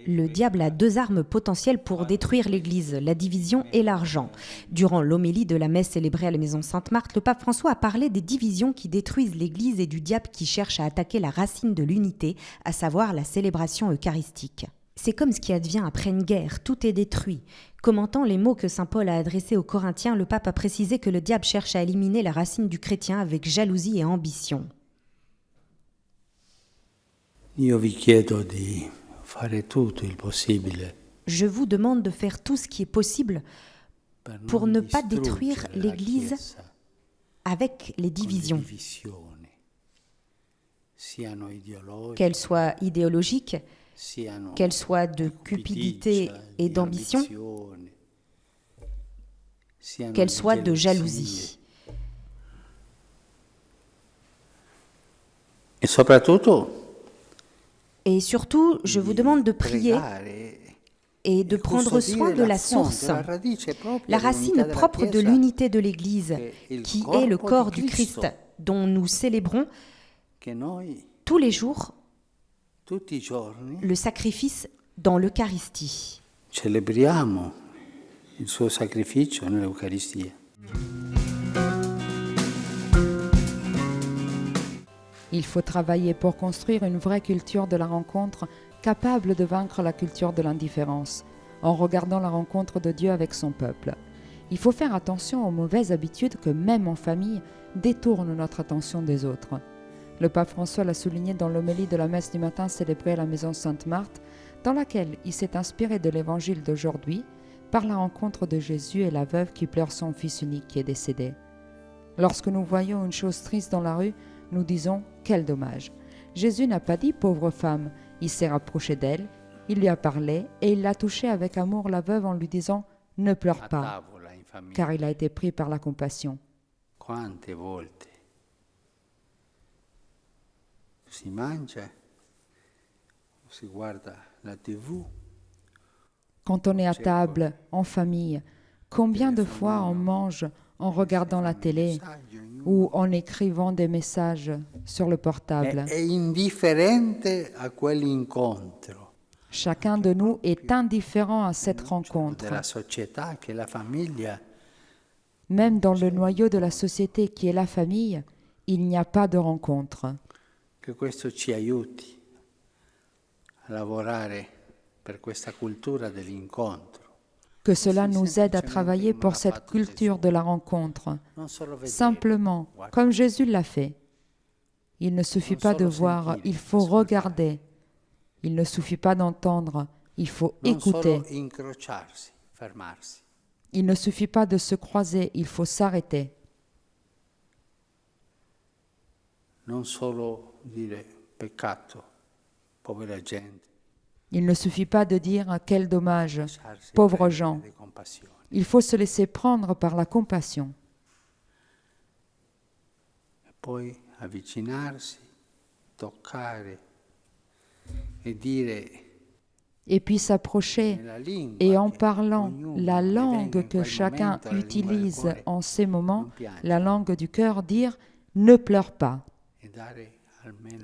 Le diable a deux armes potentielles pour détruire l'Église, la division et l'argent. Durant l'homélie de la messe célébrée à la Maison Sainte-Marthe, le pape François a parlé des divisions qui détruisent l'Église et du diable qui cherche à attaquer la racine de l'unité, à savoir la célébration eucharistique. C'est comme ce qui advient après une guerre, tout est détruit. Commentant les mots que saint Paul a adressés aux Corinthiens, le pape a précisé que le diable cherche à éliminer la racine du chrétien avec jalousie et ambition. Io vi chiedo di fare tutto il possibile Je vous demande de faire tout ce qui est possible pour ne pas détruire l'Église avec les divisions, qu'elles soient idéologiques, qu'elles soient de cupidité et d'ambition, qu'elles soient de jalousie. Et surtout, je vous demande de prier et de prendre soin de la source, la racine propre de l'unité de l'Église, qui est le corps du Christ, dont nous célébrons tous les jours le sacrifice dans l'Eucharistie. Celebriamo il suo sacrificio nell'Eucaristia. Il faut travailler pour construire une vraie culture de la rencontre capable de vaincre la culture de l'indifférence, en regardant la rencontre de Dieu avec son peuple. Il faut faire attention aux mauvaises habitudes que, même en famille, détournent notre attention des autres. Le pape François l'a souligné dans l'homélie de la messe du matin célébrée à la Maison Sainte-Marthe, dans laquelle il s'est inspiré de l'évangile d'aujourd'hui par la rencontre de Jésus et la veuve qui pleure son fils unique qui est décédé. Lorsque nous voyons une chose triste dans la rue, nous disons « quel dommage ». Jésus n'a pas dit « pauvre femme », il s'est rapproché d'elle, il lui a parlé et il l'a touchée avec amour la veuve en lui disant « ne pleure pas », car il a été pris par la compassion. Quante volte si mangia, si guarda la TV. Quand on est à table, en famille, combien de fois on mange en regardant la télé ou en écrivant des messages sur le portable? È indifferente a quell'incontro. Chacun de nous est indifférent à cette rencontre. Della società che è la famiglia. Même dans le noyau de la société qui est la famille, il n'y a pas de rencontre. Che questo ci aiuti a lavorare per questa cultura dell'incontro. Que cela nous aide à travailler pour cette culture de la rencontre. Simplement, comme Jésus l'a fait. Il ne suffit pas de voir, il faut regarder. Il ne suffit pas d'entendre, il faut écouter. Il ne suffit pas de se croiser, il faut s'arrêter. Non solo dire peccato, povera gente. Il ne suffit pas de dire « quel dommage, pauvres gens ». Il faut se laisser prendre par la compassion. E poi avvicinarsi, toccare e dire. Et puis s'approcher et en parlant la langue que chacun utilise en ces moments, la langue du cœur, dire « ne pleure pas »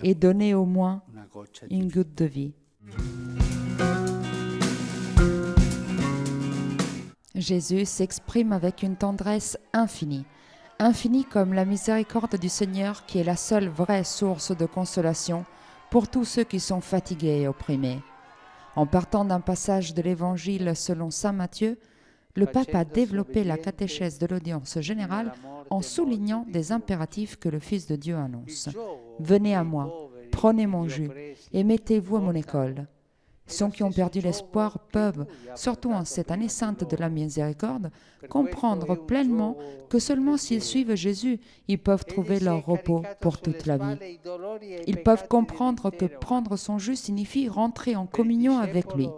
et donner au moins une goutte de vie. Jésus s'exprime avec une tendresse infinie, infinie comme la miséricorde du Seigneur qui est la seule vraie source de consolation pour tous ceux qui sont fatigués et opprimés. En partant d'un passage de l'Évangile selon saint Matthieu, le pape a développé la catéchèse de l'audience générale en soulignant des impératifs que le Fils de Dieu annonce. « Venez à moi, prenez mon jus et mettez-vous à mon école ». Ceux qui ont perdu l'espoir peuvent, surtout en cette année sainte de la miséricorde, comprendre pleinement que seulement s'ils suivent Jésus, ils peuvent trouver leur repos pour toute la vie. Ils peuvent comprendre que prendre son jus signifie rentrer en communion avec lui,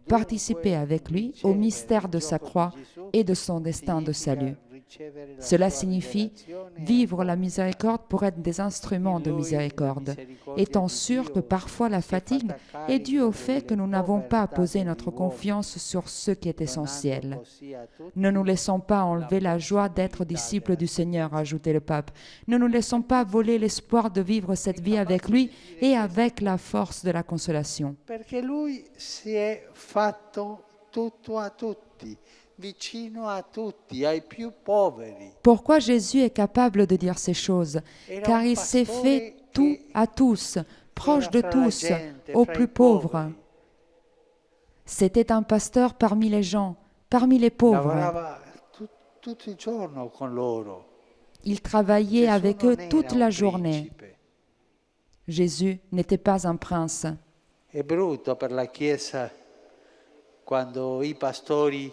participer avec lui au mystère de sa croix et de son destin de salut. Cela signifie vivre la miséricorde pour être des instruments de miséricorde, étant sûr que parfois la fatigue est due au fait que nous n'avons pas posé notre confiance sur ce qui est essentiel. Ne nous laissons pas enlever la joie d'être disciples du Seigneur, a ajouté le pape. Ne nous laissons pas voler l'espoir de vivre cette vie avec lui et avec la force de la consolation. Perché lui si è fatto tutto a tutti, vicino a tutti, ai più poveri. Pourquoi Jésus est capable de dire ces choses? Car il s'est fait tout à tous, proche de tous, aux plus pauvres. C'était un pasteur parmi les gens, parmi les pauvres. Lavorava tutto il giorno con loro. Il travaillait avec eux toute la journée. Principe. Jésus n'était pas un prince. È brutto per la Chiesa quando i pastori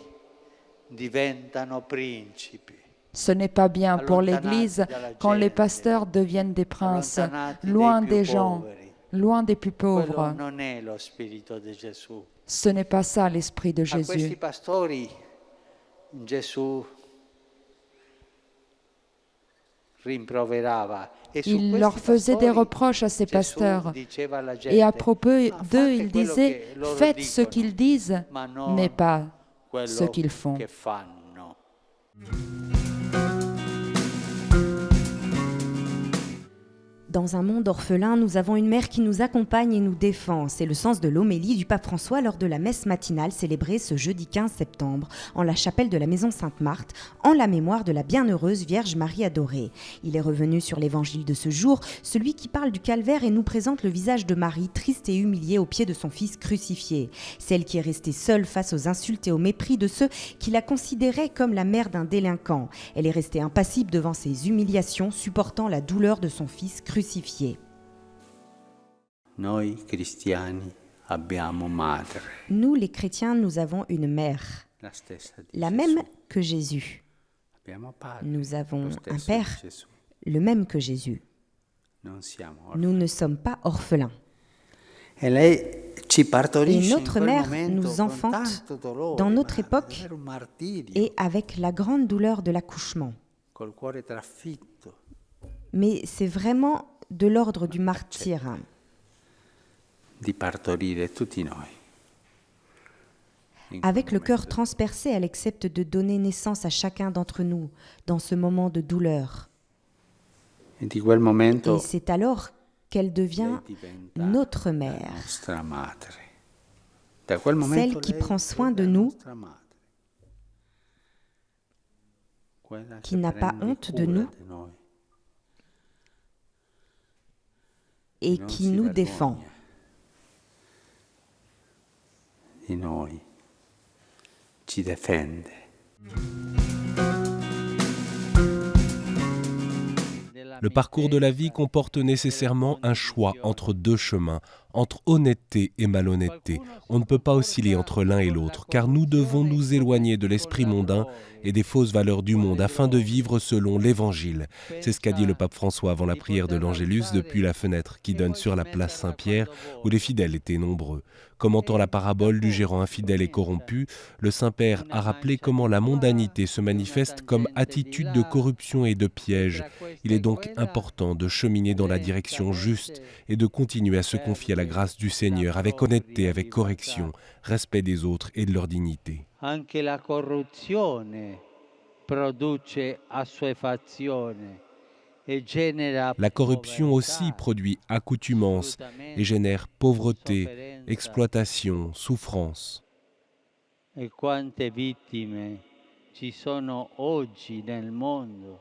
diventano principi. Ce n'est pas bien pour l'Église quand les pasteurs deviennent des princes, loin des gens, loin des plus Quello pauvres. non è lo spirito di Gesù. Ce n'est pas ça l'esprit de A questi Jésus. pastori Gesù rimproverava. E su Il questi leur faisait des pastori reproches à ces Gesù pasteurs. diceva alla gente, Et à propos "Ma d'eux, fate il quello disait, che loro faites ce dicono, qu'ils disent, ma non mais pas ce quello qu'ils font. che fanno." Dans un monde orphelin, nous avons une mère qui nous accompagne et nous défend. C'est le sens de l'homélie du pape François lors de la messe matinale célébrée ce jeudi 15 septembre en la chapelle de la Maison Sainte-Marthe, en la mémoire de la bienheureuse Vierge Marie adorée. Il est revenu sur l'évangile de ce jour, celui qui parle du calvaire et nous présente le visage de Marie, triste et humiliée aux pieds de son fils crucifié. Celle qui est restée seule face aux insultes et au mépris de ceux qui la considéraient comme la mère d'un délinquant. Elle est restée impassible devant ces humiliations, supportant la douleur de son fils crucifié. Noi cristiani abbiamo madre, Nous, les chrétiens, nous avons une mère, la stessa di la Gesù. même que Jésus. Abbiamo padre, Nous avons lo un stesso père, di Gesù. le même que Jésus. Non siamo orfani. Nous ne sommes pas orphelins. E lei ci partorisce Et in notre quel mère momento nous con enfante tanto dolore, dans notre ma époque davvero un martirio, Et avec la grande douleur de l'accouchement. col cuore trafitto. Mais c'est vraiment de l'ordre du martyre. Di partorire tutti noi. In Avec quel le cœur momento. transpercé, elle accepte de donner naissance à chacun d'entre nous dans ce moment de douleur. E di quel momento Et c'est alors qu'elle devient lei diventa notre la mère, nostra madre. Da quel momento qui lei prend soin è de la nous, nostra madre. Quella qui che n'a pas prende honte de cura nous di noi. et Non qui si nous vergogna défend. di noi, ci difende. Le parcours de la vie comporte nécessairement un choix entre deux chemins, entre honnêteté et malhonnêteté. On ne peut pas osciller entre l'un et l'autre, car nous devons nous éloigner de l'esprit mondain et des fausses valeurs du monde afin de vivre selon l'Évangile. C'est ce qu'a dit le pape François avant la prière de l'Angélus depuis la fenêtre qui donne sur la place Saint-Pierre où les fidèles étaient nombreux. Commentant la parabole du gérant infidèle et corrompu, le Saint-Père a rappelé comment la mondanité se manifeste comme attitude de corruption et de piège. Il est donc important de cheminer dans la direction juste et de continuer à se confier à la grâce du Seigneur avec honnêteté, avec correction, respect des autres et de leur dignité. Anche la corruzione produce assuefazione e genera La corruption aussi produit accoutumance et génère pauvreté, exploitation, souffrance. E quante vittime ci sono oggi nel mondo?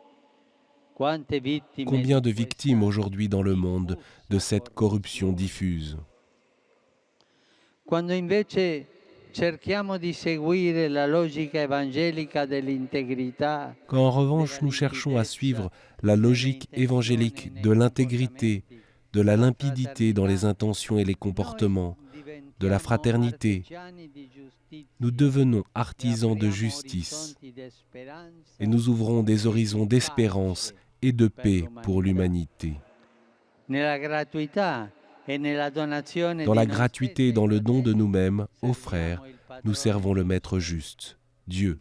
Quante vittime Combien di de victimes aujourd'hui dans le monde de cette corruption diffuse? Quando invece cerchiamo di seguire la logica evangelica dell'integrità, Quand en revanche nous cherchons à suivre la logique évangélique de l'intégrité, de la limpidité dans les intentions et les comportements, de la fraternité, nous devenons artisans de justice et nous ouvrons des horizons d'espérance et de paix pour l'humanité. Dans la gratuité et dans le don de nous-mêmes, aux frères, nous servons le Maître juste, Dieu.